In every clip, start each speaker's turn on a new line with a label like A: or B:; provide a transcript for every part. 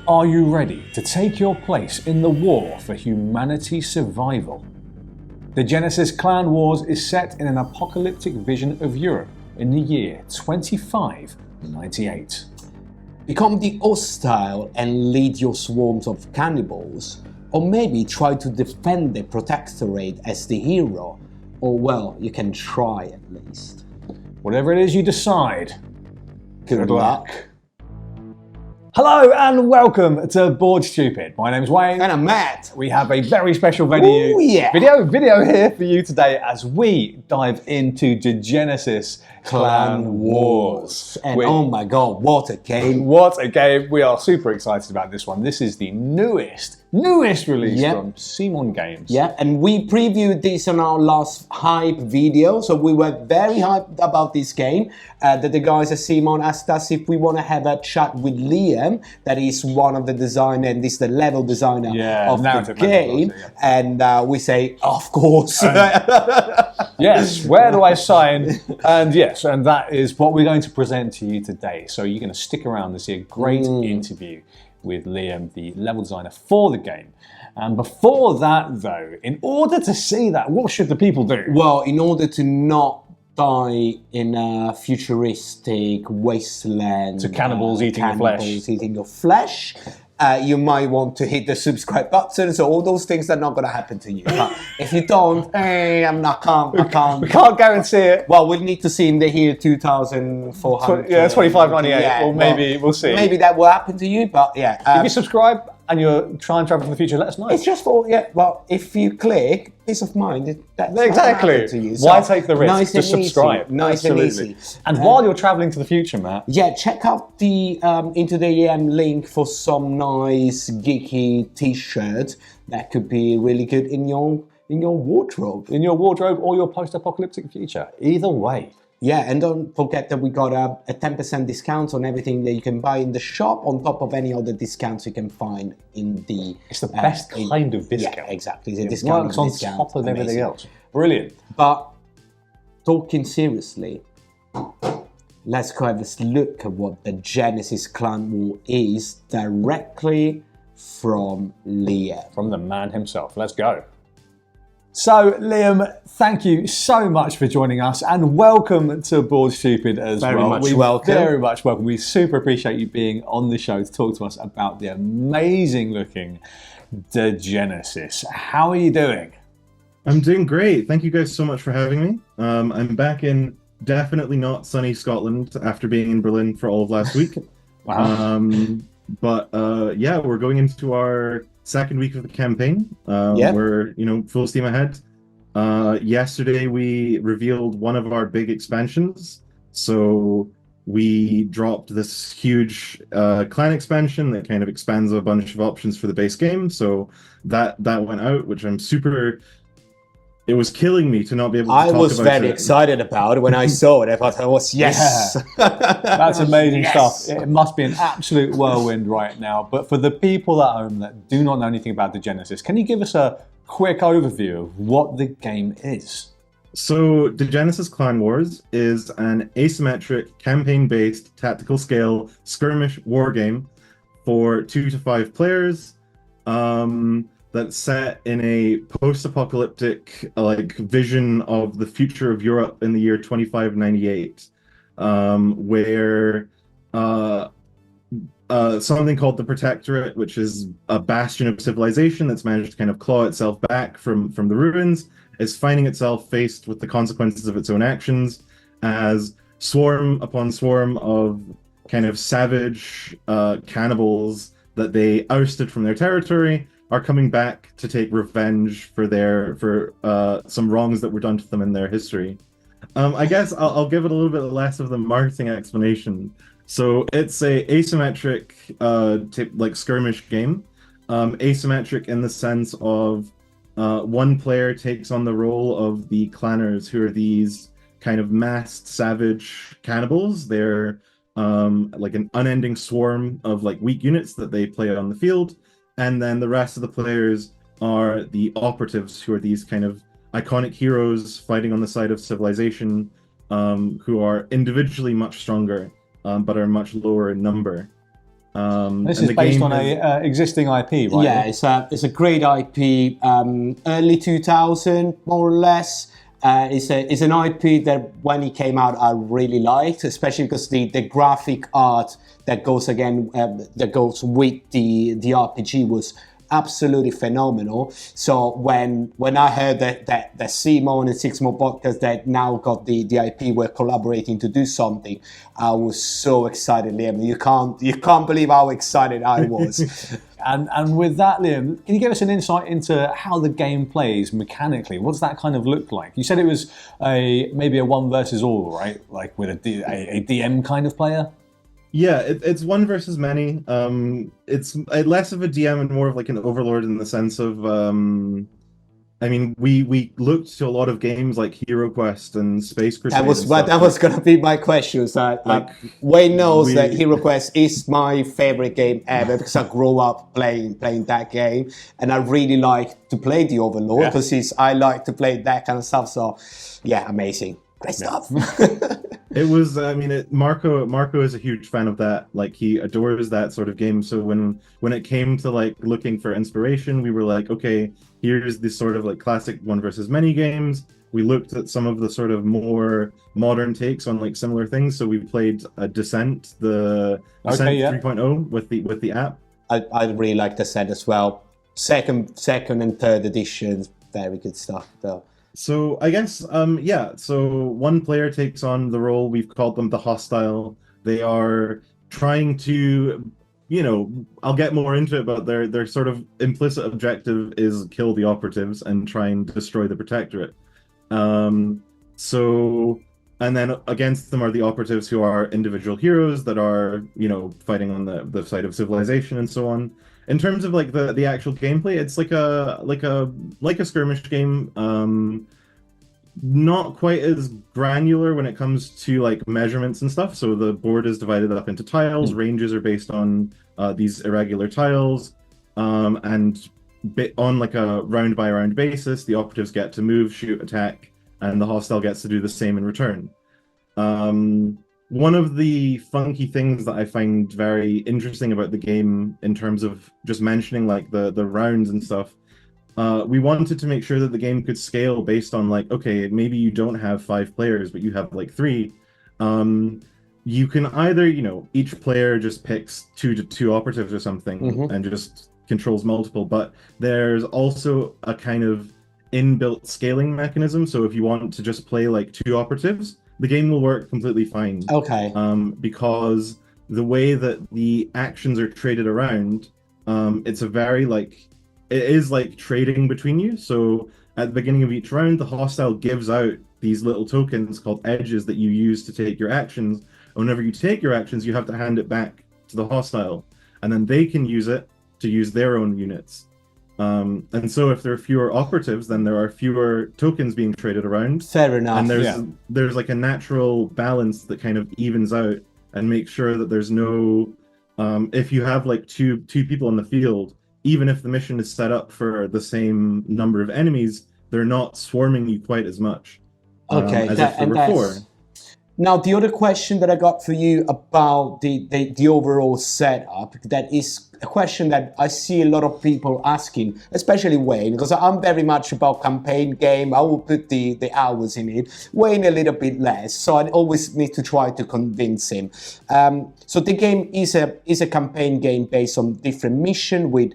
A: Are you ready to take your place in the war for humanity's survival? Degenesis Clan Wars is set in an apocalyptic vision of Europe in the year 2598.
B: Become the hostile and lead your swarms of cannibals, or maybe try to defend the Protectorate as the hero, or well, you can try at least.
A: Whatever it is you decide,
B: Good luck.
A: Hello and welcome to Board Stupid. My name's Wayne.
B: And I'm Matt.
A: We have a very special video here for you today as we dive into Degenesis Clan Wars.
B: And oh my god, what a game.
A: What a game. We are super excited about this one. This is the newest release from CMON Games.
B: Yeah, and we previewed this on our last hype video, so we were very hyped about this game. That the guys at CMON asked us if we want to have a chat with Liam, that is one of the designers, and this is the level designer of the game, and we say, of course.
A: Yes, where do I sign? And yes, and that is what we're going to present to you today. So you're going to stick around to see a great interview with Liam, the level designer for the game. And before that, though, in order to see that, what should the people do?
B: Well, in order to not die in a futuristic wasteland
A: to cannibals eating
B: your flesh, you might want to hit the subscribe button. So all those things are not going to happen to you. But if you don't, I can't.
A: We can't guarantee it.
B: Well, we'll need to see in the year 2400.
A: Yeah, 2598. Yeah, or maybe we'll see.
B: Maybe that will happen to you, but yeah.
A: If you subscribe and you're trying to travel to the future, let us know.
B: It's just for, well, if you click, peace of mind, that's
A: exactly.
B: To you.
A: Why take the risk? Just subscribe.
B: Nice and easy.
A: And while you're traveling to the future, Matt.
B: Yeah, check out the Into the EM link for some nice geeky t-shirts that could be really good in your wardrobe.
A: In your wardrobe or your post-apocalyptic future. Either way.
B: Yeah, and don't forget that we got a 10% discount on everything that you can buy in the shop, on top of any other discounts you can find in the...
A: It's the best kind of discount.
B: Yeah, exactly. It's a
A: discount. It works on top of everything else. Brilliant.
B: But talking seriously, let's go have a look at what the Degenesis Clan War is directly from Liam.
A: From the man himself. Let's go. So, Liam, thank you so much for joining us, and welcome to Board Stupid as well. Very much welcome. We super appreciate you being on the show to talk to us about the amazing looking Degenesis. How are you doing?
C: I'm doing great. Thank you guys so much for having me. I'm back in definitely not sunny Scotland after being in Berlin for all of last week.
A: Wow.
C: But we're going into our second week of the campaign. We're full steam ahead. Yesterday we revealed one of our big expansions. So we dropped this huge clan expansion that kind of expands a bunch of options for the base game. So that went out, which I'm super... It was killing me to not be able to talk about it.
B: I was very excited about it when I saw it. I thought, yes.
A: That's amazing stuff. It must be an absolute whirlwind right now. But for the people at home that do not know anything about Degenesis, can you give us a quick overview of what the game is?
C: So Degenesis Clan Wars is an asymmetric, campaign-based, tactical scale skirmish wargame for 2 to 5 players. That's set in a post-apocalyptic vision of the future of Europe in the year 2598, where something called the Protectorate, which is a bastion of civilization that's managed to kind of claw itself back from the ruins, is finding itself faced with the consequences of its own actions as swarm upon swarm of kind of savage cannibals that they ousted from their territory are coming back to take revenge for some wrongs that were done to them in their history. I guess I'll give it a little bit less of the marketing explanation. So it's a asymmetric skirmish game. Asymmetric in the sense of one player takes on the role of the clanners, who are these kind of masked savage cannibals. They're like an unending swarm of weak units that they play on the field. And then the rest of the players are the operatives, who are these kind of iconic heroes fighting on the side of civilization, who are individually much stronger, but are much lower in number.
A: This is based on a existing IP, right?
B: Yeah, it's a great IP, early 2000 more or less. It's an IP that when it came out I really liked, especially because the graphic art that goes with the RPG was absolutely phenomenal. So when I heard that CMON and 6MO podcast that now got the IP were collaborating to do something, I was so excited, Liam. You can't believe how excited I was.
A: And with that, Liam, can you give us an insight into how the game plays mechanically? What does that kind of look like? You said it was maybe a one versus all, right? Like with a DM kind of player?
C: Yeah, it's one versus many. It's less of a DM and more of like an overlord in the sense of, I mean, we looked to a lot of games like Hero Quest and Space Crusade.
B: That was gonna be my question. So Wayne knows that Hero Quest is my favorite game ever because I grew up playing that game, and I really like to play the Overlord because I like to play that kind of stuff. So, yeah, amazing, great stuff.
C: It was, I mean, Marco is a huge fan of that. Like, he adores that sort of game. So when it came to like looking for inspiration, we were like, okay, here's this sort of like classic one versus many games. We looked at some of the sort of more modern takes on like similar things. So we played Descent, the Descent 3.0 with the app.
B: I really like Descent as well. Second and third editions, very good stuff though.
C: So I guess, so one player takes on the role, we've called them the hostile. They are trying to, I'll get more into it, but their sort of implicit objective is kill the operatives and try and destroy the Protectorate. And then against them are the operatives, who are individual heroes that are, fighting on the side of civilization and so on. In terms of like the actual gameplay, it's like a skirmish game. Not quite as granular when it comes to like measurements and stuff. So the board is divided up into tiles. Ranges are based on these irregular tiles, and on like a round by round basis, the operatives get to move, shoot, attack, and the hostile gets to do the same in return. One of the funky things that I find very interesting about the game, in terms of just mentioning like the rounds and stuff, we wanted to make sure that the game could scale based on like, okay, maybe you don't have 5 players, but you have like 3. You can either, each player just picks 2 operatives or something and just controls multiple, but there's also a kind of inbuilt scaling mechanism. So if you want to just play like 2 operatives, the game will work completely fine.
B: Okay.
C: Because the way that the actions are traded around, it's a very it is like trading between you. So at the beginning of each round, the hostile gives out these little tokens called edges that you use to take your actions. And whenever you take your actions, you have to hand it back to the hostile, and then they can use it to use their own units. And so if there are fewer operatives, then there are fewer tokens being traded around.
B: Fair enough.
C: And there's like a natural balance that kind of evens out and makes sure that there's no, if you have like two people in the field, even if the mission is set up for the same number of enemies, they're not swarming you quite as much.
B: Okay,
C: as if they were before.
B: Now, the other question that I got for you about the overall setup, that is a question that I see a lot of people asking, especially Wayne, because I'm very much about campaign game. I will put the hours in it. Wayne a little bit less, so I always need to try to convince him. So the game is a campaign game based on different mission with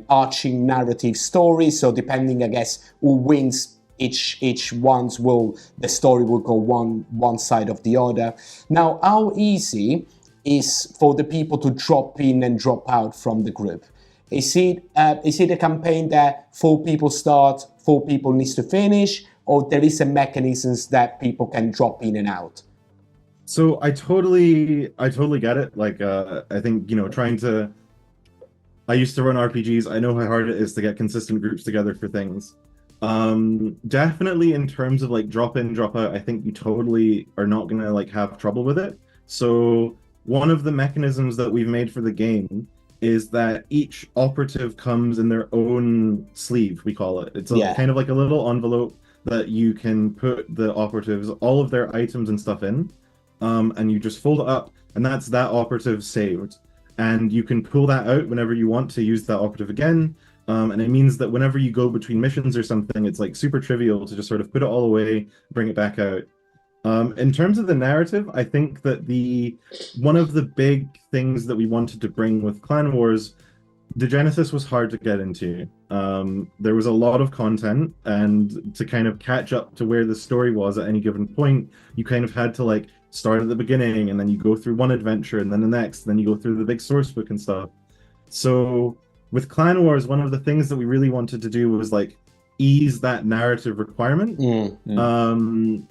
B: arching narrative stories. So depending, I guess, who wins each one's the story will go one side of the other. Now, how easy is for the people to drop in and drop out from the group? Is it a campaign that 4 people start, 4 people needs to finish, or there is a mechanisms that people can drop in and out?
C: So I totally get it. Like, I think, I used to run RPGs. I know how hard it is to get consistent groups together for things. Definitely in terms of like drop in, drop out, I think you totally are not gonna like have trouble with it. So one of the mechanisms that we've made for the game is that each operative comes in their own sleeve, we call it. It's kind of like a little envelope that you can put the operatives, all of their items and stuff in, and you just fold it up, and that's that operative saved. and you can pull that out whenever you want to use that operative again. And it means that whenever you go between missions or something, it's like super trivial to just sort of put it all away, bring it back out. In terms of the narrative, I think that one of the big things that we wanted to bring with Clan Wars, Degenesis was hard to get into. There was a lot of content, and to kind of catch up to where the story was at any given point, you kind of had to like start at the beginning, and then you go through one adventure, and then the next, and then you go through the big source book and stuff. So with Clan Wars, one of the things that we really wanted to do was like ease that narrative requirement.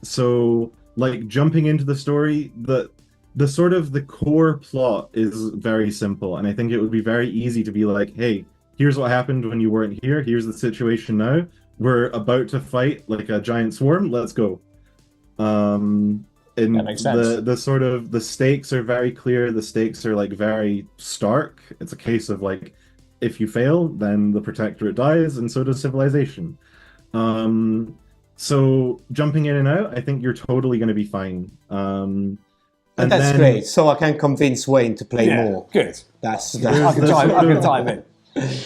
C: So like jumping into the story, the sort of the core plot is very simple, and I think it would be very easy to be like, hey, here's what happened when you weren't here, here's the situation now, we're about to fight like a giant swarm, let's go. And
A: that makes sense.
C: The sort of the stakes are very clear, the stakes are like very stark. It's a case of like, if you fail, then the Protectorate dies, and so does civilization. So jumping in and out, I think you're totally going to be fine.
B: And that's great. So I can convince Wayne to play more.
A: Good.
B: I
A: can dive in.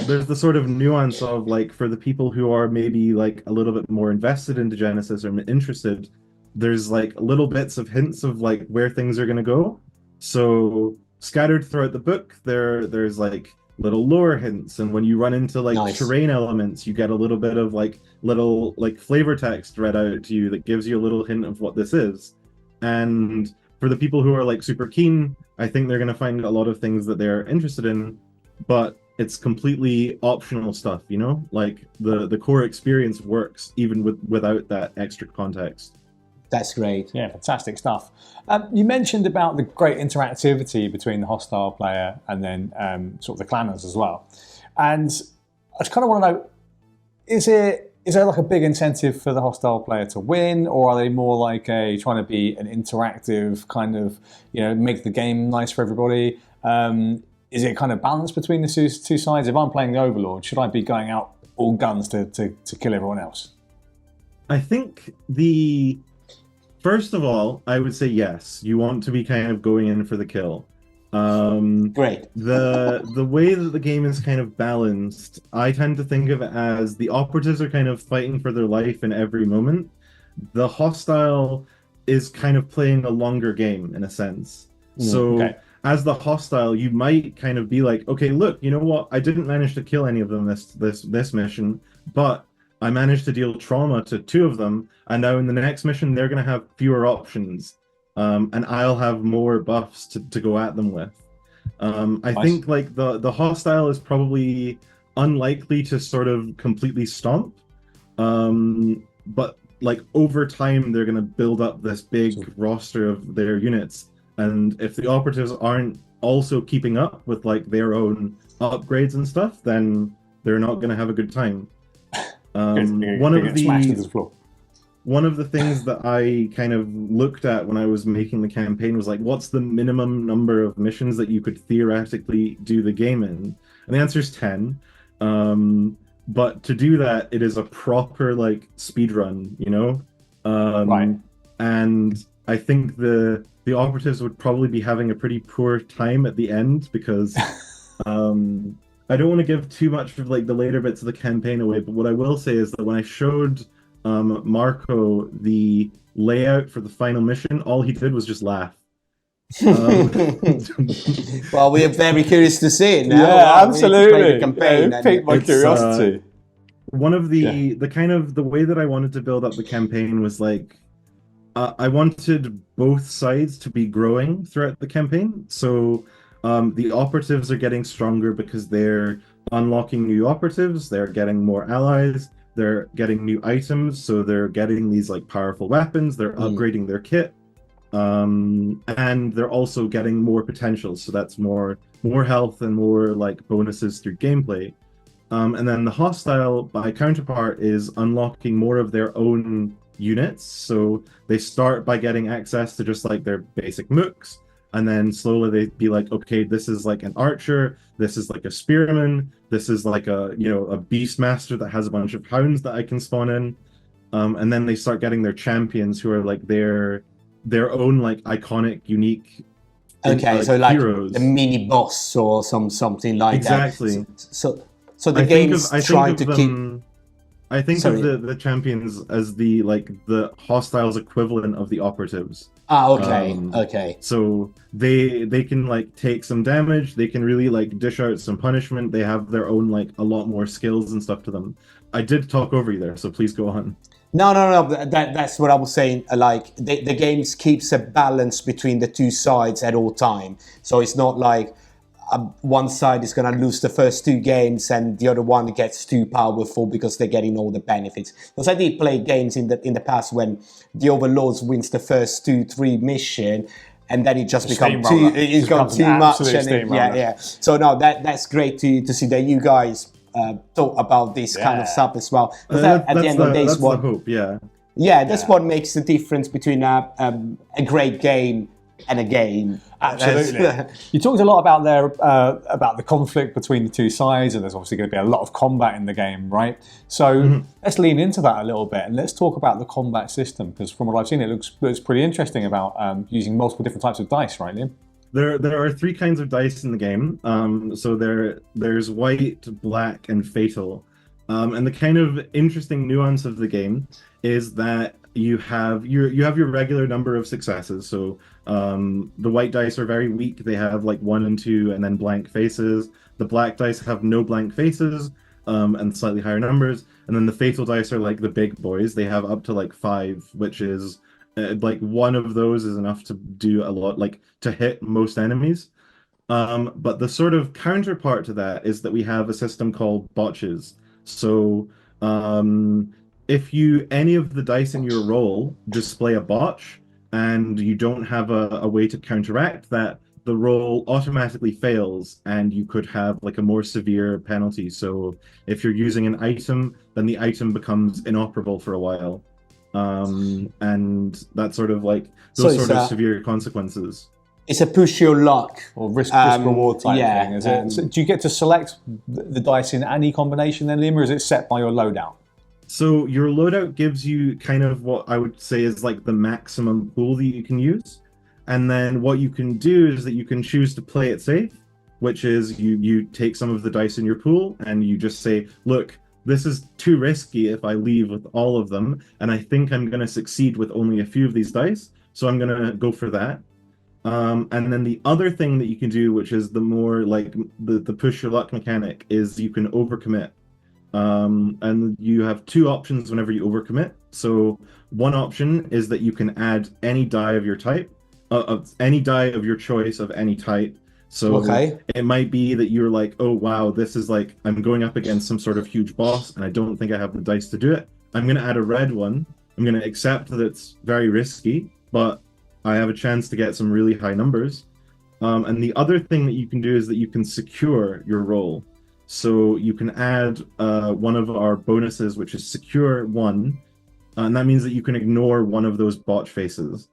C: There's the sort of nuance of like, for the people who are maybe like a little bit more invested in Degenesis or interested, there's like little bits of hints of like where things are going to go. So scattered throughout the book, there's like little lore hints, and when you run into like terrain elements, you get a little bit of like little like flavor text read out to you that gives you a little hint of what this is. And for the people who are like super keen, I think they're going to find a lot of things that they're interested in, but it's completely optional stuff, you know? Like the core experience works even without that extra context.
B: That's great.
A: Yeah, fantastic stuff. You mentioned about the great interactivity between the hostile player and then sort of the clanners as well. And I just kind of want to know, is there like a big incentive for the hostile player to win, or are they more like trying to be an interactive kind of, you know, make the game nice for everybody? Is it kind of balanced between the two sides? If I'm playing the Overlord, should I be going out all guns to kill everyone else?
C: I think first of all, I would say yes. You want to be kind of going in for the kill.
B: Great.
C: The way that the game is kind of balanced, I tend to think of it as the operatives are kind of fighting for their life in every moment. The hostile is kind of playing a longer game in a sense. As the hostile, you might kind of be like, okay, look, you know what? I didn't manage to kill any of them this mission, but I managed to deal trauma to 2 of them, and now in the next mission, they're going to have fewer options, and I'll have more buffs to go at them with. I think like the hostile is probably unlikely to sort of completely stomp, but like over time, they're going to build up this big roster of their units, and if the operatives aren't also keeping up with like their own upgrades and stuff, then they're not going to have a good time. One of the things that I kind of looked at when I was making the campaign was like, what's the minimum number of missions that you could theoretically do the game in? And the answer is 10. But to do that, it is a proper like speed run, you know?
A: Right.
C: And I think the operatives would probably be having a pretty poor time at the end, because I don't want to give too much of like the later bits of the campaign away, but what I will say is that when I showed Marco the layout for the final mission, all he did was just laugh.
B: Well, we are very curious to see it now.
A: Yeah, absolutely.
B: Campaign,
A: it piqued my curiosity.
C: One of the kind of the way that I wanted to build up the campaign was like, I wanted both sides to be growing throughout the campaign. So the operatives are getting stronger because they're unlocking new operatives, they're getting more allies, they're getting new items, so they're getting these like powerful weapons, they're upgrading their kit, and they're also getting more potential, so that's more health and more like bonuses through gameplay. And then the hostile, by counterpart, is unlocking more of their own units, so they start by getting access to just like their basic mooks, and then slowly they'd be like, okay, this is like an archer, this is like a spearman, this is like a, you know, a beastmaster that has a bunch of hounds that I can spawn in, and then they start getting their champions, who are like their own like iconic, unique
B: Okay, so like
C: heroes.
B: a mini boss or something like
C: exactly.
B: that. So the game's trying to keep.
C: I think of the champions as the hostiles equivalent of the operatives.
B: Ah, okay, okay.
C: So they can like take some damage. They can really like dish out some punishment. They have their own like a lot more skills and stuff to them. I did talk over you there, so please go on.
B: No. That's what I was saying. Like the game keeps a balance between the two sides at all time. So it's not like one side is going to lose the first two games and the other one gets too powerful because they're getting all the benefits. Because I did play games in the past when the Overlords wins the first 2-3 mission, and then it just becomes too much. And So no, that's great to see that you guys talk about this kind of stuff as well. At the end of the day, that's what
C: the hope.
B: That's what makes the difference between a great game and a game.
A: Absolutely. You talked a lot about about the conflict between the two sides, and there's obviously going to be a lot of combat in the game, right? So let's lean into that a little bit, and let's talk about the combat system, because from what I've seen, it looks pretty interesting about using multiple different types of dice, right, Liam?
C: There are 3 kinds of dice in the game. So there's white, black, and fatal. And the kind of interesting nuance of the game is that you have your regular number of successes. So the white dice are very weak. They have like 1 and 2 and then blank faces. The black dice have no blank faces and slightly higher numbers. And then the fatal dice are like the big boys. They have up to like 5, which is like one of those is enough to do a lot, like to hit most enemies. But the sort of counterpart to that is that we have a system called botches. So if any of the dice in your roll display a botch and you don't have a way to counteract that, the roll automatically fails and you could have like a more severe penalty. So if you're using an item, then the item becomes inoperable for a while. And that's sort of like those sort of severe consequences.
B: It's a push your luck
A: or risk reward type thing. Is it? So do you get to select the dice in any combination then, Liam, or is it set by your loadout?
C: So your loadout gives you kind of what I would say is like the maximum pool that you can use. And then what you can do is that you can choose to play it safe, which is you take some of the dice in your pool and you just say, look, this is too risky if I leave with all of them, and I think I'm going to succeed with only a few of these dice, so I'm going to go for that. And then the other thing that you can do, which is the more like the push your luck mechanic, is you can overcommit. And you have 2 options whenever you overcommit. So one option is that you can add any die of your type, any die of your choice of any type. So it might be that you're like, oh wow, this is like, I'm going up against some sort of huge boss and I don't think I have the dice to do it. I'm going to add a red one. I'm going to accept that it's very risky, but I have a chance to get some really high numbers. And the other thing that you can do is that you can secure your roll. So you can add one of our bonuses, which is secure 1. And that means that you can ignore one of those botch faces.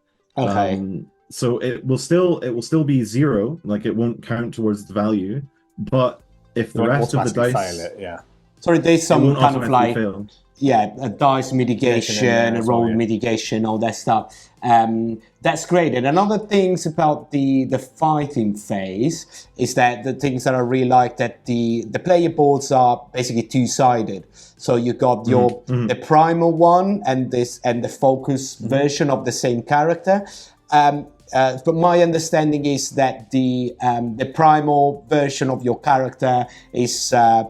C: So it will still be 0, like it won't count towards the value. But if the rest of the dice
A: fail it,
B: sorry, there's some kind of like
C: fail.
B: A dice mitigation, a roll mitigation, all that stuff. That's great. And another things about the fighting phase is that the things that I really like that the player boards are basically 2-sided. So you got your the primal one and the focus version of the same character. But my understanding is that the primal version of your character is a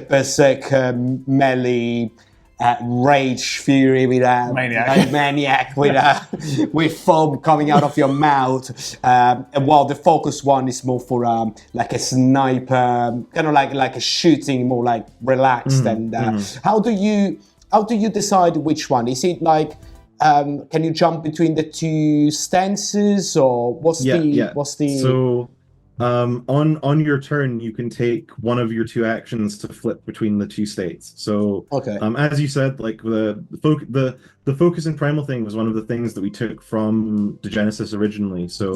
B: berserker melee rage fury with a maniac with foam coming out of your mouth, while the focus one is more for like a sniper, kind of like a shooting, more like relaxed. And how do you decide which one? Is it like can you jump between the 2 stances, or what's the
C: So on your turn you can take one of your 2 actions to flip between the 2 states. So as you said, like the focus and primal thing was one of the things that we took from Degenesis originally. So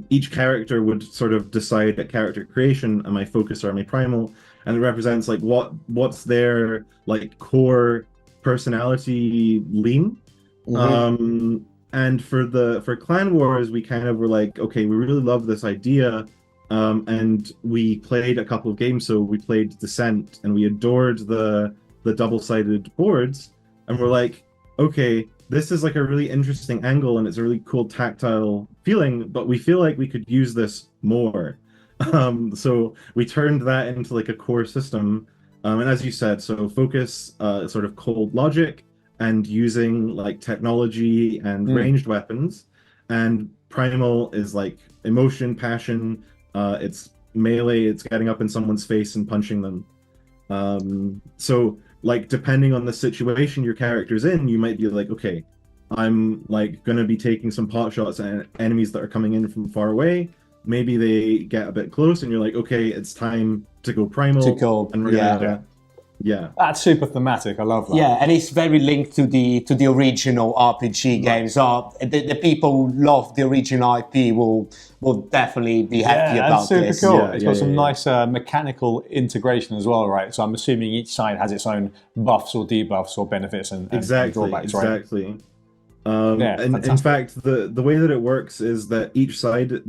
C: each character would sort of decide at character creation, am I focus or am I primal, and it represents like what's their like core personality lean. And for Clan Wars, we kind of were like, okay, we really love this idea. And we played a couple of games. So we played Descent, and we adored the double-sided boards. And we're like, okay, this is like a really interesting angle, and it's a really cool tactile feeling, but we feel like we could use this more. So we turned that into like a core system. And as you said, so focus, sort of cold logic, and using like technology and ranged weapons. And primal is like emotion, passion. It's melee. It's getting up in someone's face and punching them. So like depending on the situation your character's in, you might be like, okay, I'm like gonna be taking some pot shots at enemies that are coming in from far away. Maybe they get a bit close, and you're like, okay, it's time to go primal.
B: To go,
C: and we're gonna, yeah.
A: That's super thematic. I love that.
B: Yeah, and it's very linked to the original RPG games. So the people who love the original IP will definitely be happy about this.
A: That's super cool. It's got some nice mechanical integration as well, right? So I'm assuming each side has its own buffs or debuffs or benefits and drawbacks, right?
C: Exactly. And in fact, the way that it works is that each side,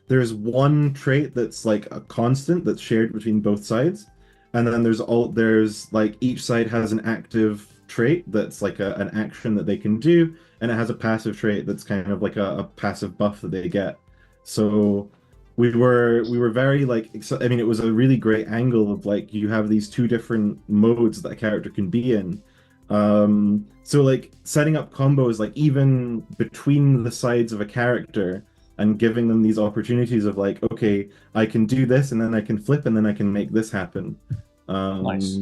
C: there's one trait that's like a constant that's shared between both sides. And then there's like each side has an active trait that's like an action that they can do, and it has a passive trait that's kind of like a passive buff that they get. So we were very like, I mean, it was a really great angle of like you have these two different modes that a character can be in. So like setting up combos like even between the sides of a character, and giving them these opportunities of like, okay, I can do this, and then I can flip, and then I can make this happen.
A: Nice.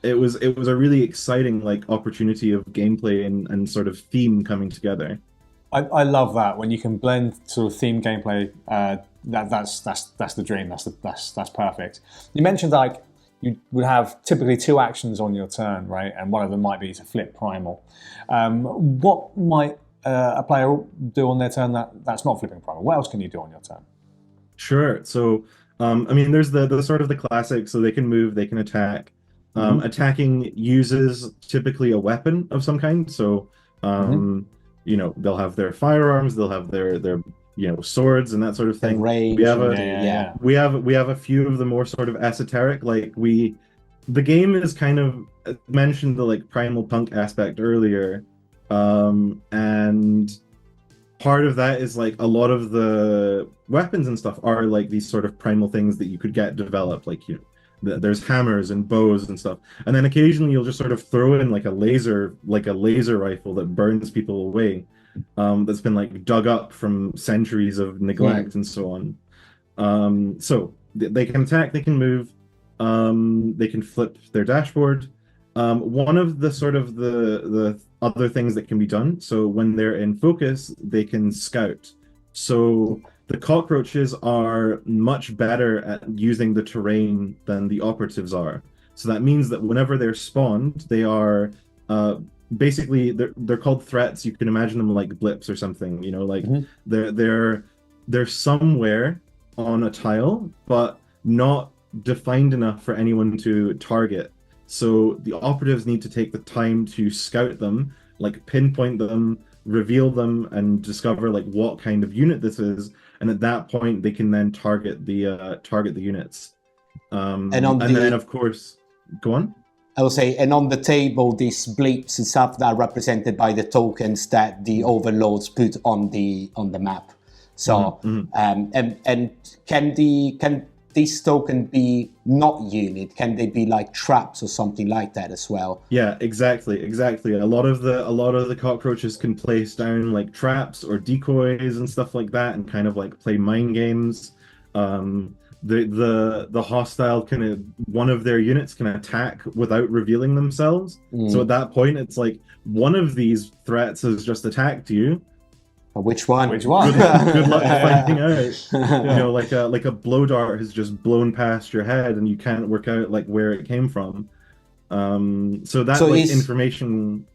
C: It was a really exciting like opportunity of gameplay and sort of theme coming together.
A: I love that when you can blend sort of theme gameplay. That's the dream. That's perfect. You mentioned like you would have typically two actions on your turn, right? And one of them might be to flip primal. What might a player do on their turn that's not flipping primal? What else can you do on your turn?
C: Sure. So, I mean, there's the sort of the classic. So they can move, they can attack. Attacking uses typically a weapon of some kind. So, you know, they'll have their firearms, they'll have their swords and that sort of thing.
B: Range,
C: we have a few of the more sort of esoteric. Like the game is kind of mentioned the like primal punk aspect earlier. And part of that is like a lot of the weapons and stuff are like these sort of primal things that you could get developed, like there's hammers and bows and stuff, and then occasionally you'll just sort of throw in like a laser rifle that burns people away, that's been like dug up from centuries of neglect and so on. So they can attack, they can move, they can flip their dashboard. One of the sort of the other things that can be done, so when they're in focus, they can scout. So the cockroaches are much better at using the terrain than the operatives are. So that means that whenever they're spawned, they are basically they're called threats. You can imagine them like blips or something. You know, like they're somewhere on a tile, but not defined enough for anyone to target. So the operatives need to take the time to scout them, like pinpoint them, reveal them, and discover like what kind of unit this is. And at that point, they can then target the units. And then of course, go on.
B: I will say, and on the table, these blips and stuff that are represented by the tokens that the overlords put on the map. So and can this token be not unit? Can they be like traps or something like that as well?
C: Yeah, exactly. A lot of the cockroaches can place down like traps or decoys and stuff like that, and kind of like play mind games. The hostile one of their units can attack without revealing themselves. So at that point, it's like one of these threats has just attacked you.
B: Which one?
C: Good luck finding out. You know, like a blow dart has just blown past your head, and you can't work out like where it came from. So that like information.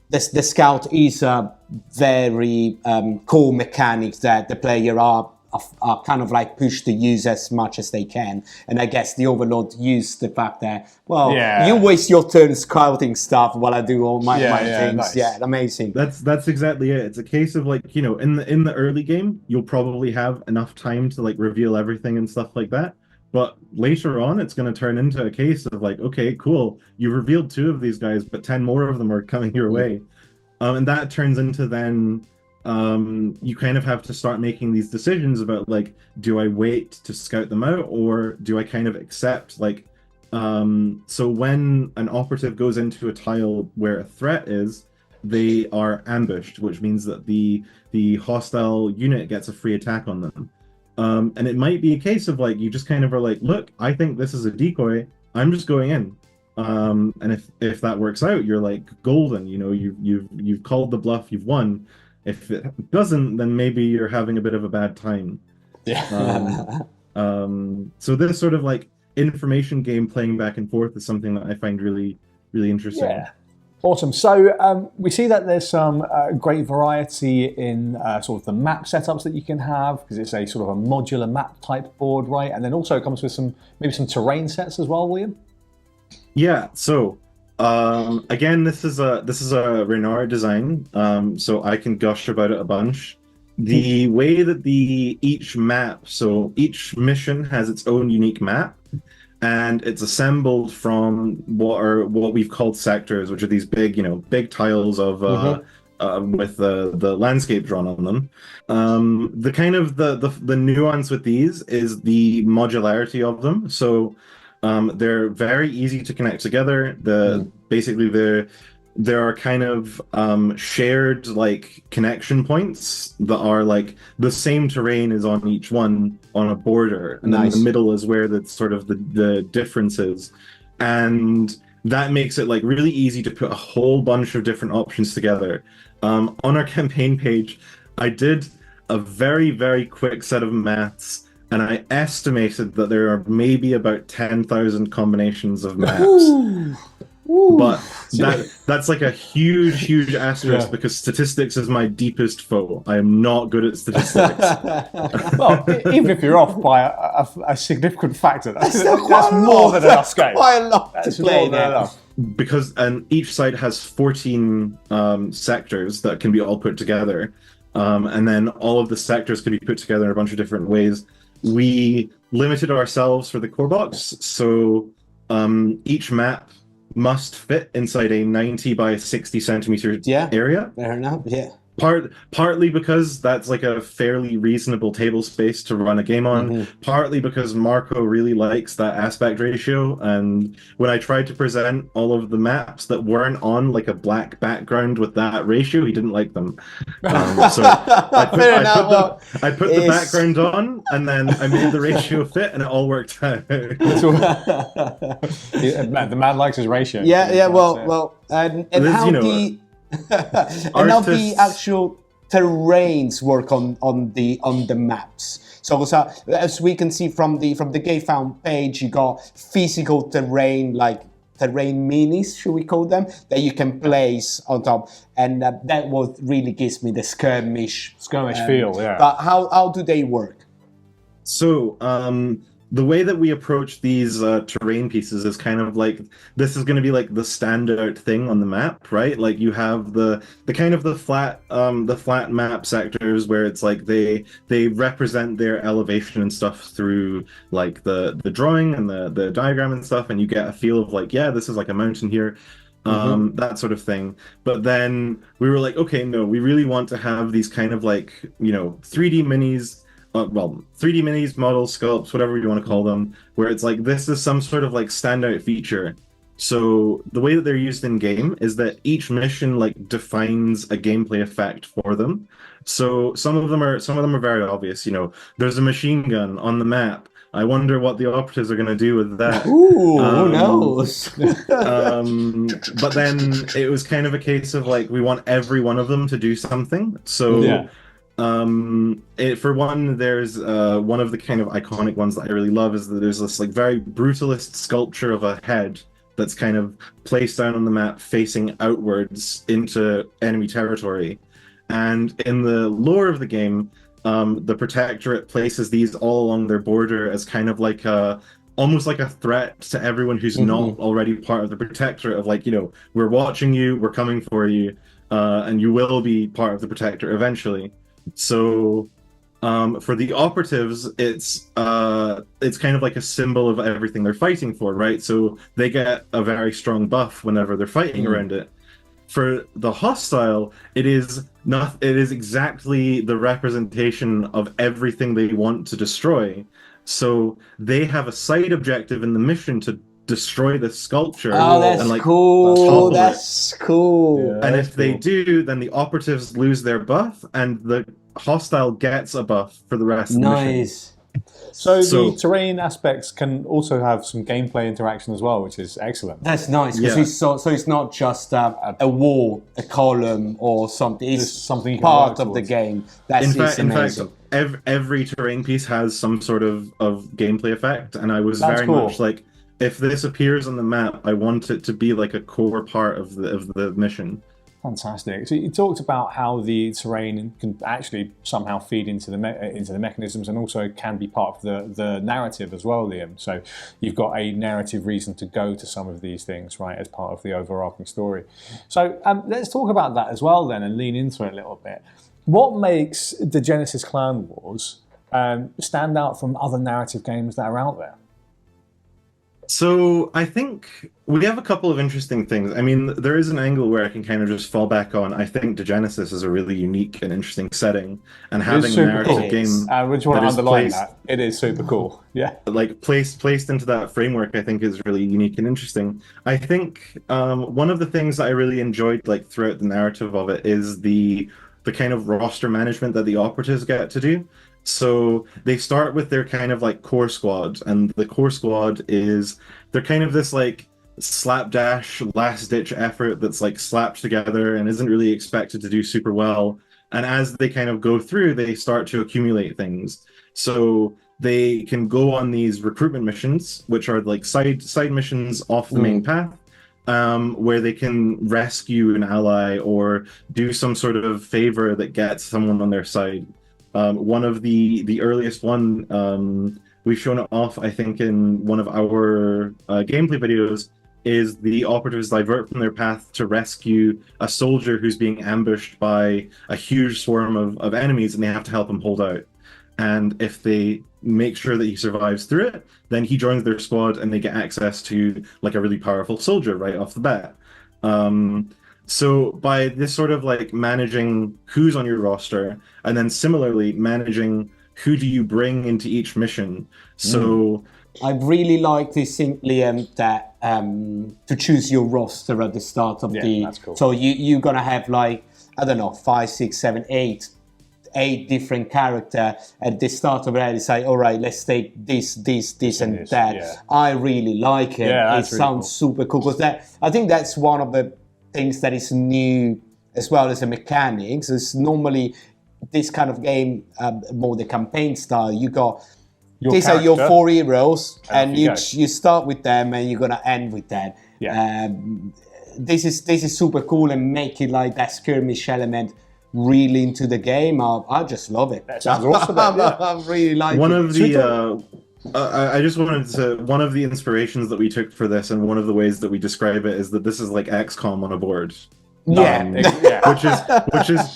B: The scout is a very cool mechanic that the player are are kind of like pushed to use as much as they can. And I guess the Overlord used the fact that, well, you waste your turn scouting stuff while I do all my things. Nice. Yeah, amazing.
C: That's exactly it. It's a case of like, you know, in the early game, you'll probably have enough time to like reveal everything and stuff like that. But later on, it's going to turn into a case of like, okay, cool, you revealed 2 of these guys, but 10 more of them are coming your way. And that turns into then you kind of have to start making these decisions about like, do I wait to scout them out, or do I kind of accept like, so when an operative goes into a tile where a threat is, they are ambushed, which means that the hostile unit gets a free attack on them. And it might be a case of like, you just kind of are like, look, I think this is a decoy, I'm just going in. And if that works out, you're like golden, you know, you've called the bluff, you've won. If it doesn't, then maybe you're having a bit of a bad time.
A: Yeah.
C: So this sort of like information game playing back and forth is something that I find really, really interesting.
A: Yeah. Awesome. So we see that there's some great variety in sort of the map setups that you can have, because it's a sort of a modular map type board, right? And then also it comes with maybe some terrain sets as well, William.
C: Yeah. So again, this is a Renard design, so I can gush about it a bunch. The way that each mission has its own unique map. And it's assembled from what we've called sectors, which are these big, you know, big tiles of with the landscape drawn on them. The kind of the nuance with these is the modularity of them. So they're very easy to connect together. Basically there are kind of shared like connection points that are like the same terrain is on each one on a border, and then in the middle is where the sort of the difference is, and that makes it like really easy to put a whole bunch of different options together. On our campaign page, I did a very, very quick set of maths, and I estimated that there are maybe about 10,000 combinations of maps. Ooh. But that's like a huge asterisk, because statistics is my deepest foe. I am not good at statistics.
A: Well, even if you're off by a significant factor, that's more than enough game.
B: Quite a lot to play there.
C: Because each side has 14 sectors that can be all put together, and then all of the sectors can be put together in a bunch of different ways. We limited ourselves for the core box, so each map must fit inside a 90 by 60 centimeter area.
B: Fair enough. Yeah.
C: Partly because that's like a fairly reasonable table space to run a game on. Partly because Marco really likes that aspect ratio, and when I tried to present all of the maps that weren't on like a black background with that ratio, he didn't like them. So I put the background on, and then I made the ratio fit, and it all worked out.
A: The man likes his ratio.
B: And how and now the actual terrains work on the maps. So as we can see from the Gamefound page, you got physical terrain, like terrain minis, should we call them, that you can place on top, and that what really gives me the skirmish
A: feel. Yeah.
B: But how do they work?
C: So the way that we approach these terrain pieces is kind of like, this is going to be like the standout thing on the map, right? Like you have the kind of the flat map sectors where it's like they represent their elevation and stuff through like the drawing and the diagram and stuff, and you get a feel of like, yeah, this is like a mountain here. That sort of thing. But then we were like, okay, no, we really want to have these kind of like, you know, 3D minis, 3D minis, models, sculpts, whatever you want to call them, where it's like, this is some sort of like standout feature. So the way that they're used in game is that each mission like defines a gameplay effect for them. So some of them are very obvious. You know, there's a machine gun on the map. I wonder what the operatives are going to do with that.
B: Ooh, who knows?
C: But then it was kind of a case of like, we want every one of them to do something. So
A: yeah.
C: For one, there's one of the kind of iconic ones that I really love is that there's this like very brutalist sculpture of a head that's kind of placed down on the map facing outwards into enemy territory. And in the lore of the game, the Protectorate places these all along their border as kind of like almost like a threat to everyone who's not already part of the Protectorate, of like, we're watching you, we're coming for you, and you will be part of the Protectorate eventually. So for the operatives, it's kind of like a symbol of everything they're fighting for, right? So they get a very strong buff whenever they're fighting around it. For the hostile, it is exactly the representation of everything they want to destroy. So they have a side objective in the mission to destroy the sculpture.
B: Oh, that's
C: and, like,
B: cool. That's cool.
A: Yeah,
C: and if they do, then the operatives lose their buff, and the hostile gets a buff for the rest of the mission.
B: Nice.
A: So the terrain aspects can also have some gameplay interaction as well, which is excellent.
B: That's nice, because so it's not just a wall, a column, or something. It's
A: something you can
B: part
A: work
B: of the
A: towards.
B: game. That's
C: in
B: amazing.
C: fact, every terrain piece has some sort of gameplay effect, and I was
A: That's
C: very
A: cool.
C: much like, if this appears on the map, I want it to be like a core part of the mission.
A: Fantastic. So you talked about how the terrain can actually somehow feed into the mechanisms, and also can be part of the narrative as well, Liam. So you've got a narrative reason to go to some of these things, right, as part of the overarching story. So let's talk about that as well then, and lean into it a little bit. What makes the Degenesis Clan Wars stand out from other narrative games that are out there?
C: So I think we have a couple of interesting things. I mean, there is an angle where I can kind of just fall back on. I think Degenesis is a really unique and interesting setting, and having a narrative game.
A: Would you want to underline that? It is super cool. Yeah.
C: Like placed into that framework, I think is really unique and interesting. I think one of the things that I really enjoyed, like, throughout the narrative of it, is the kind of roster management that the operatives get to do. So they start with their kind of like core squad, and the core squad they're kind of this like slapdash last ditch effort that's like slapped together and isn't really expected to do super well. And as they kind of go through, they start to accumulate things. So they can go on these recruitment missions, which are like side missions off the main path, where they can rescue an ally or do some sort of favor that gets someone on their side. One of the earliest one, we've shown it off, I think, in one of our gameplay videos, is the operatives divert from their path to rescue a soldier who's being ambushed by a huge swarm of enemies, and they have to help him hold out. And if they make sure that he survives through it, then he joins their squad and they get access to like a really powerful soldier right off the bat. So by this sort of like managing who's on your roster, and then similarly managing who do you bring into each mission. So
B: I really like this thing, Liam, that to choose your roster at the start of
A: that's cool.
B: So you're gonna have like, I don't know, 5, 6, 7, 8 different character at the start of it. And say, all right, let's take this, and that.
A: Yeah.
B: I really like it.
A: Yeah,
B: it sounds super cool, because I think that's one of the things that is new, as well as the mechanics. It's normally this kind of game, more the campaign style. You got these are your 4 heroes, and you start with them, and you're gonna end with them.
A: Yeah.
B: This is super cool, and make it like that skirmish element really into the game. I just love it.
A: That sounds awesome.
B: I really like
C: one
B: it.
C: of the I just wanted to, one of the inspirations that we took for this, and one of the ways that we describe it, is that this is like XCOM on a board. Which is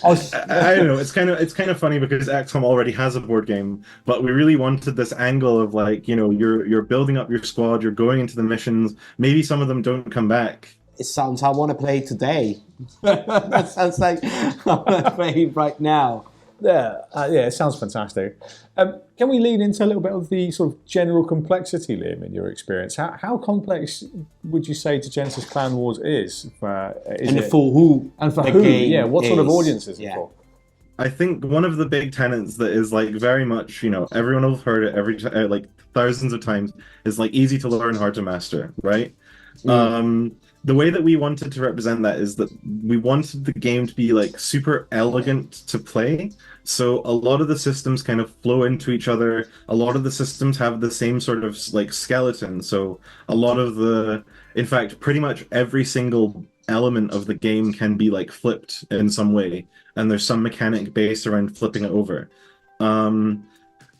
C: I don't know, it's kind of funny, because XCOM already has a board game, but we really wanted this angle of like, you're building up your squad, you're going into the missions, maybe some of them don't come back.
B: It sounds, I want to play today. That sounds like I want to play right now.
A: Yeah, it sounds fantastic. Can we lean into a little bit of the sort of general complexity, Liam, in your experience? How complex would you say Degenesis Clan Wars is? For who? And for who? Yeah, what sort of audience is it for?
C: I think one of the big tenets that is like very much, everyone will have heard it like thousands of times, is like easy to learn, hard to master, right? The way that we wanted to represent that is that we wanted the game to be like super elegant to play. So a lot of the systems kind of flow into each other. A lot of the systems have the same sort of like skeleton. So a lot of in fact, pretty much every single element of the game can be like flipped in some way. And there's some mechanic based around flipping it over.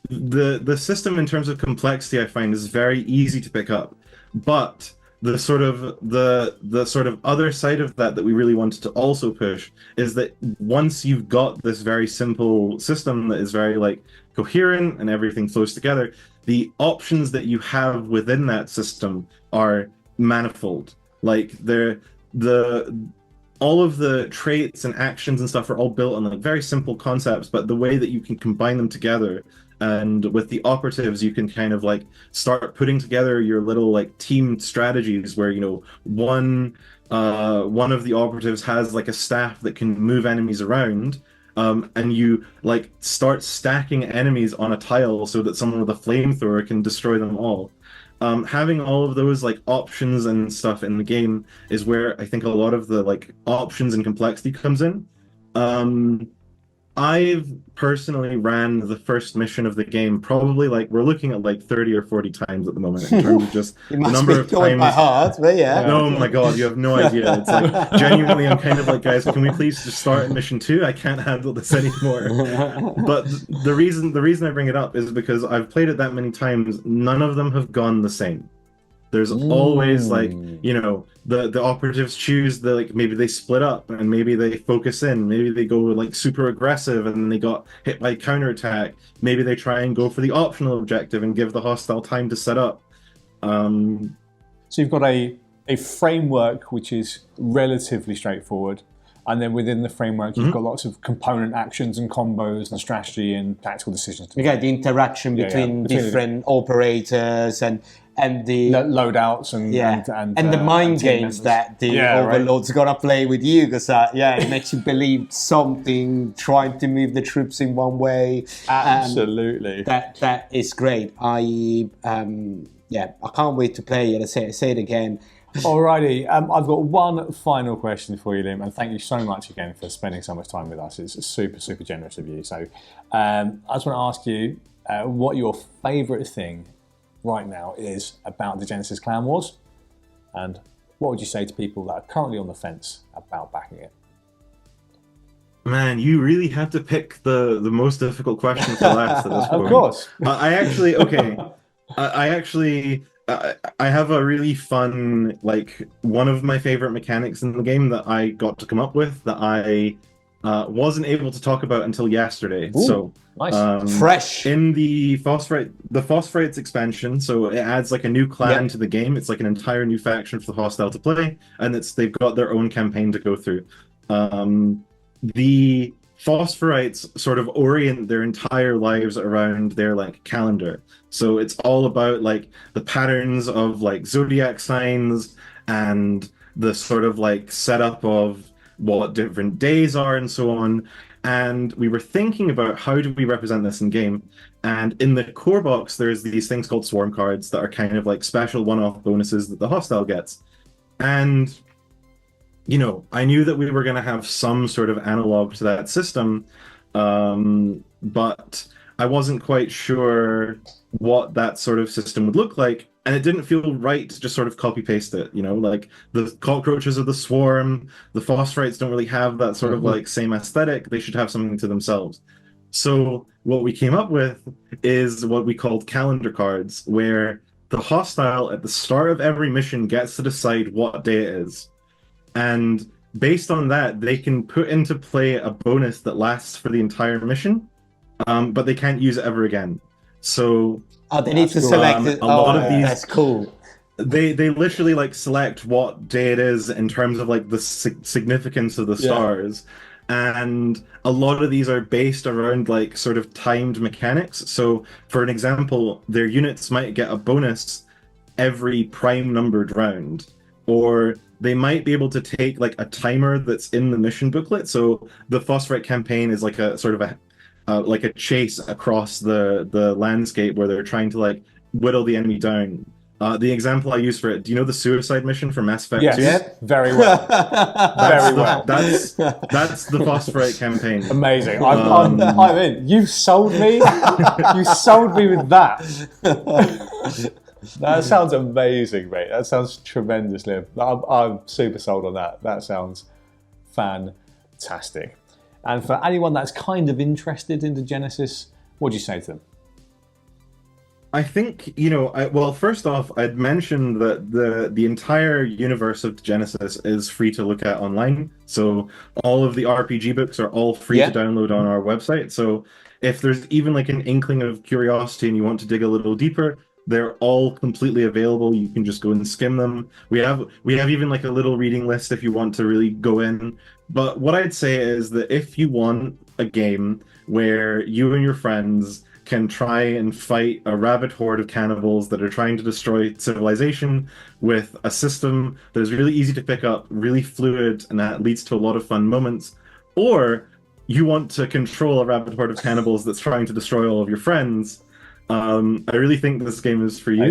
C: The system in terms of complexity I find is very easy to pick up, but the sort of other side of that we really wanted to also push is that once you've got this very simple system that is very like coherent and everything flows together, the options that you have within that system are manifold. Like all of the traits and actions and stuff are all built on like very simple concepts, but the way that you can combine them together, and with the operatives you can kind of like start putting together your little like team strategies where, you know, one of the operatives has like a staff that can move enemies around, and you like start stacking enemies on a tile so that someone with a flamethrower can destroy them all. Having all of those like options and stuff in the game is where I think a lot of the like options and complexity comes in. I've personally ran the first mission of the game probably like we're looking at like 30 or 40 times at the moment in terms of just the number of times.
B: By heart, but yeah.
C: Oh my god, you have no idea. It's like genuinely I'm kind of like, guys, can we please just start mission 2? I can't handle this anymore. But the reason I bring it up is because I've played it that many times, none of them have gone the same. There's always like, you know, the operatives choose the like maybe they split up and maybe they focus in, maybe they go like super aggressive and then they got hit by counterattack. Maybe they try and go for the optional objective and give the hostile time to set up. So
A: you've got a framework which is relatively straightforward, and then within the framework you've got lots of component actions and combos and strategy and tactical decisions.
B: You get the interaction between different operators and the
A: loadouts and
B: the mind games that the overlord's gonna play with you, because it makes you believe something, trying to move the troops in one way.
A: Absolutely,
B: that is great. I can't wait to play it. I say it again.
A: Alrighty, I've got one final question for you, Liam, and thank you so much again for spending so much time with us. It's super generous of you. So I just want to ask you what your favourite thing right now is about Degenesis Clan Wars, and what would you say to people that are currently on the fence about backing it?
C: Man, you really had to pick the most difficult question for last at this point.
A: Of course.
C: I have a really fun, like, one of my favorite mechanics in the game that I got to come up with that I wasn't able to talk about until yesterday.
A: Ooh,
C: so
A: nice.
B: Fresh
C: in the Phosphorates expansion, so it adds like a new clan to the game. It's like an entire new faction for the hostile to play, and they've got their own campaign to go through. The Phosphorites sort of orient their entire lives around their like calendar. So it's all about like the patterns of like zodiac signs and the sort of like setup of what different days are and so on. And we were thinking about how do we represent this in game. And in the core box, there's these things called swarm cards that are kind of like special one-off bonuses that the hostile gets. And you know, I knew that we were going to have some sort of analog to that system, but I wasn't quite sure what that sort of system would look like, and it didn't feel right to just sort of copy-paste it, you know, like the cockroaches of the swarm, the Phosphorites don't really have that sort of like same aesthetic. They should have something to themselves. So what we came up with is what we called calendar cards, where the hostile at the start of every mission gets to decide what day it is. And based on that, they can put into play a bonus that lasts for the entire mission, but they can't use it ever again. So
B: they need to select it.
C: A lot of these,
B: that's cool.
C: They literally like select what day it is in terms of like the significance of the stars. And a lot of these are based around like sort of timed mechanics. So for an example, their units might get a bonus every prime numbered round, or they might be able to take like a timer that's in the mission booklet. So the Phosphorite campaign is like a sort of like a chase across the landscape where they're trying to like whittle the enemy down. The example I use for it, do you know the suicide mission for Mass Effect 2?
A: Yes, very well.
C: That's the Phosphorite campaign.
A: Amazing. I'm in. You sold me. You sold me with that. That sounds amazing, mate. That sounds tremendous, Liv. I'm super sold on that. That sounds fantastic. And for anyone that's kind of interested in Degenesis, what do you say to them?
C: I think, well, first off, I'd mention that the entire universe of Degenesis is free to look at online. So all of the RPG books are all free to download on our website. So if there's even like an inkling of curiosity and you want to dig a little deeper, they're all completely available. You can just go and skim them. We have even like a little reading list if you want to really go in. But what I'd say is that if you want a game where you and your friends can try and fight a rabid horde of cannibals that are trying to destroy civilization with a system that is really easy to pick up, really fluid, and that leads to a lot of fun moments, or you want to control a rabid horde of cannibals that's trying to destroy all of your friends, I really think this game is for you.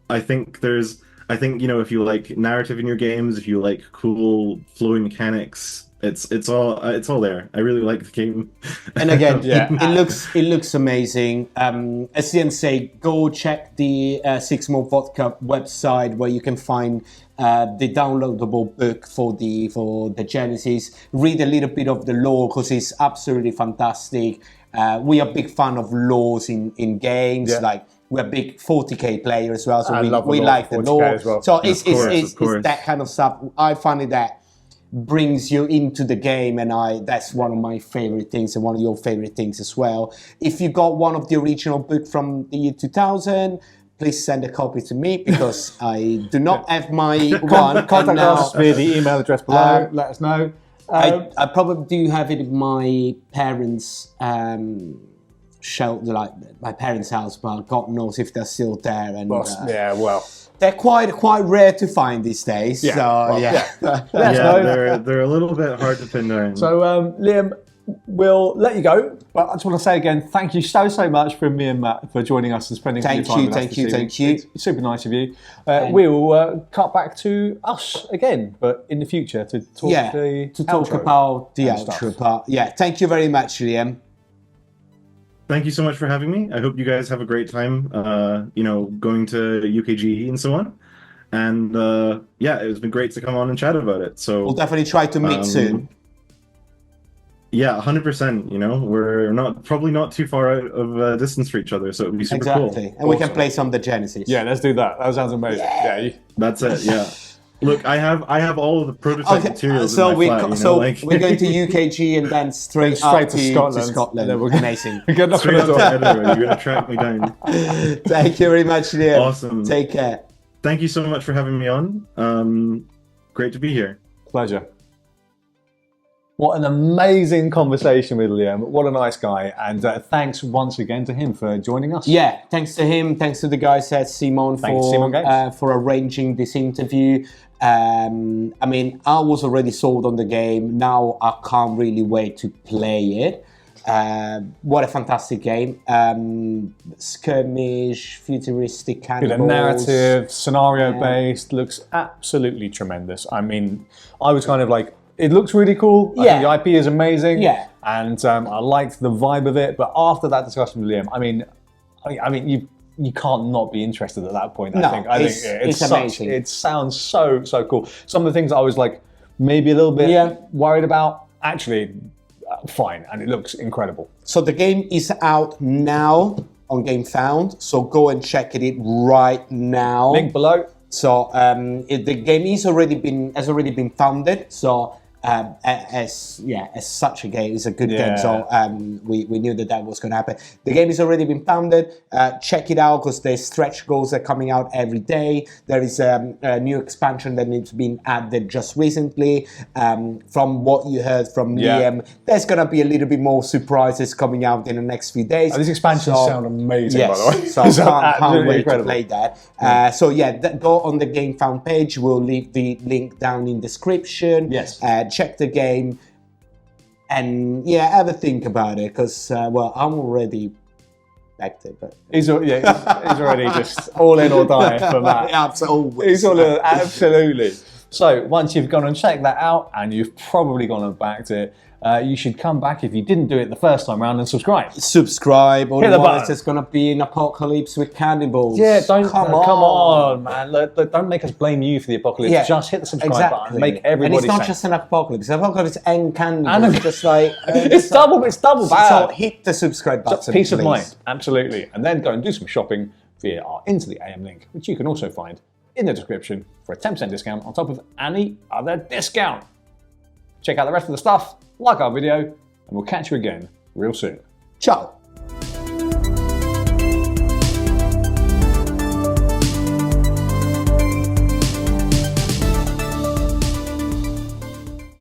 C: I think if you like narrative in your games, if you like cool flowing mechanics, it's all there. I really like the game.
B: And again, it looks amazing. As Ian say, go check the CMON Vodka website where you can find the downloadable book for the Degenesis. Read a little bit of the lore because it's absolutely fantastic. We are big fan of lores in games. Like we're big 40k players as well, so we like the lore as well. So it's that kind of stuff. I find it that brings you into the game, and that's one of my favorite things and one of your favorite things as well. If you got one of the original book from the year 2000, please send a copy to me because I do not have my one.
A: Contact us via the email address below. Let us know.
B: I probably do have it in my parents' shelter, like my parents' house, but God knows if they're still there. And they're quite rare to find these days.
C: They're a little bit hard to pin down.
A: So Liam, we'll let you go, but I just want to say again, thank you so much from me and Matt for joining us and spending some time with us.
B: Thank you.
A: It's super nice of you. We will cut back to us again, but in the future to talk
B: about the outro part. Yeah, thank you very much, Liam.
C: Thank you so much for having me. I hope you guys have a great time, going to UKGE and so on. And it's been great to come on and chat about it. So
B: we'll definitely try to meet soon.
C: Yeah, 100%. We're probably not too far out of distance for each other, so it'd be super cool.
B: And we can play some Degenesis.
A: Yeah, let's do that. That sounds amazing. Yeah.
C: That's it. Yeah. Look, I have all of the prototype materials. So
B: we're going to UKG and then straight to Scotland.
A: We're
B: amazing.
C: Straight up to Edinburgh. You're going to track me down.
B: Thank you very much, Liam.
C: Awesome.
B: Take care.
C: Thank you so much for having me on. Great to be here.
A: Pleasure. What an amazing conversation with Liam. What a nice guy. And thanks once again to him for joining us.
B: Yeah, thanks to him. Thanks to the guys at CMON for arranging this interview. I was already sold on the game. Now I can't really wait to play it. What a fantastic game. Skirmish, futuristic cannibals.
A: The narrative, scenario-based, looks absolutely tremendous. I was kind of like, it looks really cool. I think the IP is amazing.
B: Yeah.
A: And I liked the vibe of it. But after that discussion with Liam, you can't not be interested at that point. I think it's amazing. It sounds so cool. Some of the things I was like maybe a little bit worried about, actually fine, and it looks incredible.
B: So the game is out now on GameFound. So go and check it right now.
A: Link below.
B: So the game has already been founded. So as such a game, it's a good game. So we knew that was going to happen. The game has already been founded. Check it out because there's stretch goals that are coming out every day. There is a new expansion that needs been added just recently. From what you heard from Liam, there's going to be a little bit more surprises coming out in the next few days.
A: These expansions sound amazing, by the way.
B: So I can't wait to play that. Go on the GameFound page. We'll leave the link down in the description.
A: Yes.
B: Check the game and have a think about it because I'm already backed it. But
A: he's already just all in or die for that.
B: Absolutely.
A: He's absolutely. So once you've gone and checked that out, and you've probably gone and backed it, you should come back if you didn't do it the first time round and subscribe.
B: Subscribe,
A: otherwise
B: there's going to be an apocalypse with cannibals.
A: Yeah, come on, man. Don't make us blame you for the apocalypse. Yeah, just hit the subscribe button. Make everybody.
B: And it's not just an apocalypse. Apocalypse and cannibals. Just like
A: it's double bad.
B: So hit the subscribe button.
A: Just peace of mind, absolutely. And then go and do some shopping via our Into the AM link, which you can also find in the description for a 10% discount on top of any other discount. Check out the rest of the stuff, like our video, and we'll catch you again real soon.
B: Ciao.